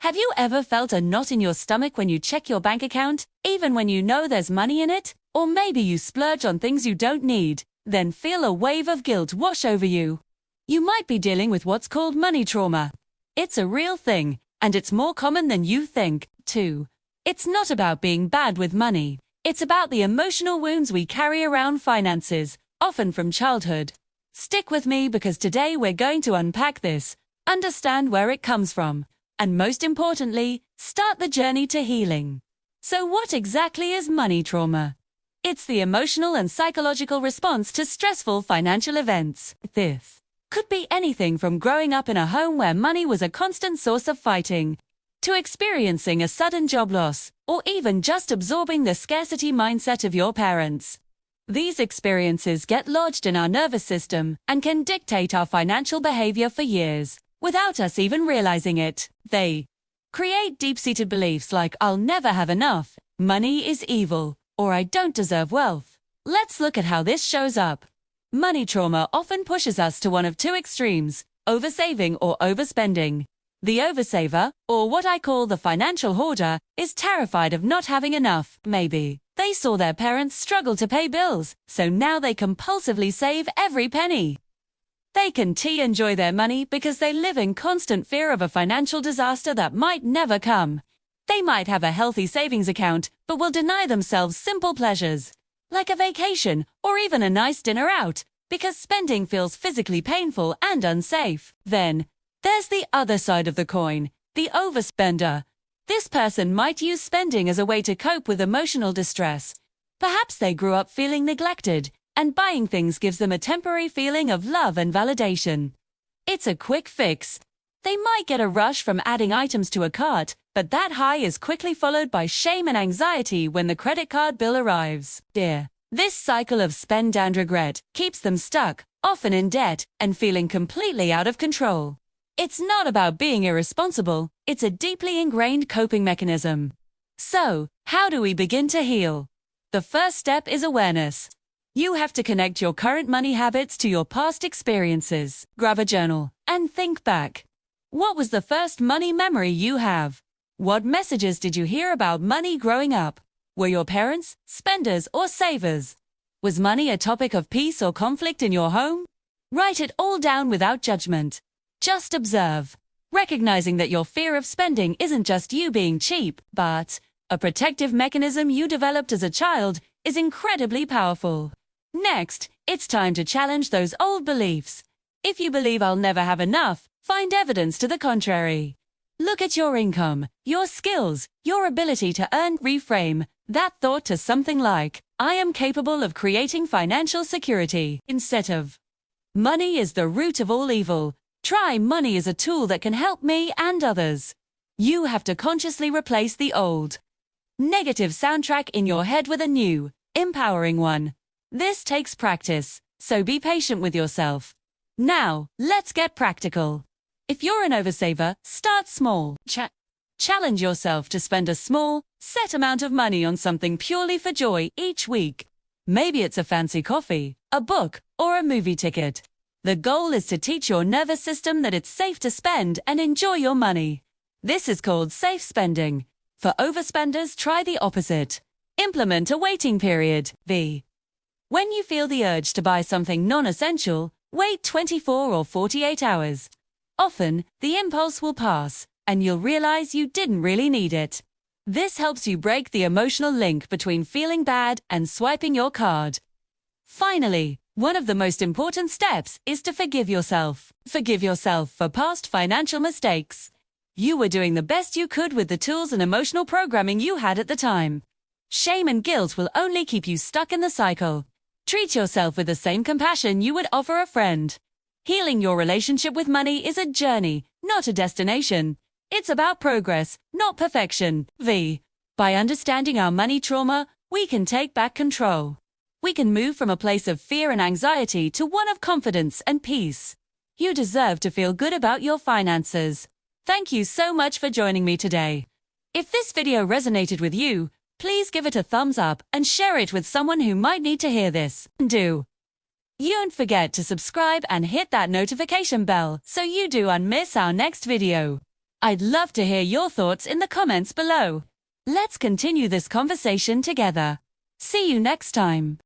Have you ever felt a knot in your stomach when you check your bank account, even when you know there's money in it? Or maybe you splurge on things you don't need, then feel a wave of guilt wash over you. You might be dealing with what's called money trauma. It's a real thing, and it's more common than you think, too. It's not about being bad with money. It's about the emotional wounds we carry around finances, often from childhood. Stick with me because today we're going to unpack this, understand where it comes from, and most importantly, start the journey to healing. So what exactly is money trauma? It's the emotional and psychological response to stressful financial events. This could be anything from growing up in a home where money was a constant source of fighting, to experiencing a sudden job loss, or even just absorbing the scarcity mindset of your parents. These experiences get lodged in our nervous system and can dictate our financial behavior for years, without us even realizing it. They create deep-seated beliefs like I'll never have enough, money is evil, or I don't deserve wealth. Let's look at how this shows up. Money trauma often pushes us to one of two extremes, oversaving or overspending. The oversaver, or what I call the financial hoarder, is terrified of not having enough, maybe. They saw their parents struggle to pay bills, so now they compulsively save every penny. They can't enjoy their money because they live in constant fear of a financial disaster that might never come. They might have a healthy savings account, but will deny themselves simple pleasures, like a vacation or even a nice dinner out, because spending feels physically painful and unsafe. Then, there's the other side of the coin, the overspender. This person might use spending as a way to cope with emotional distress. Perhaps they grew up feeling neglected, and buying things gives them a temporary feeling of love and validation. It's a quick fix. They might get a rush from adding items to a cart, but that high is quickly followed by shame and anxiety when the credit card bill arrives. This cycle of spend and regret keeps them stuck, often in debt, and feeling completely out of control. It's not about being irresponsible, it's a deeply ingrained coping mechanism. So, how do we begin to heal? The first step is awareness. You have to connect your current money habits to your past experiences. Grab a journal and think back. What was the first money memory you have? What messages did you hear about money growing up? Were your parents spenders or savers? Was money a topic of peace or conflict in your home? Write it all down without judgment. Just observe, recognizing that your fear of spending isn't just you being cheap, but a protective mechanism you developed as a child is incredibly powerful. Next, it's time to challenge those old beliefs. If you believe I'll never have enough, find evidence to the contrary. Look at your income, your skills, your ability to earn. Reframe that thought to something like, I am capable of creating financial security, instead of, money is the root of all evil. Try money as a tool that can help me and others. You have to consciously replace the old, negative soundtrack in your head with a new, empowering one. This takes practice, so be patient with yourself. Now, let's get practical. If you're an oversaver, start small. Challenge yourself to spend a small, set amount of money on something purely for joy each week. Maybe it's a fancy coffee, a book, or a movie ticket. The goal is to teach your nervous system that it's safe to spend and enjoy your money. This is called safe spending. For overspenders, try the opposite. Implement a waiting period. When you feel the urge to buy something non-essential, wait 24 or 48 hours. Often, the impulse will pass, and you'll realize you didn't really need it. This helps you break the emotional link between feeling bad and swiping your card. Finally, one of the most important steps is to forgive yourself. Forgive yourself for past financial mistakes. You were doing the best you could with the tools and emotional programming you had at the time. Shame and guilt will only keep you stuck in the cycle. Treat yourself with the same compassion you would offer a friend. Healing your relationship with money is a journey, not a destination. It's about progress, not perfection. By understanding our money trauma, we can take back control. We can move from a place of fear and anxiety to one of confidence and peace. You deserve to feel good about your finances. Thank you so much for joining me today. If this video resonated with you, please give it a thumbs up and share it with someone who might need to hear this. You don't forget to subscribe and hit that notification bell so you don't miss our next video. I'd love to hear your thoughts in the comments below. Let's continue this conversation together. See you next time.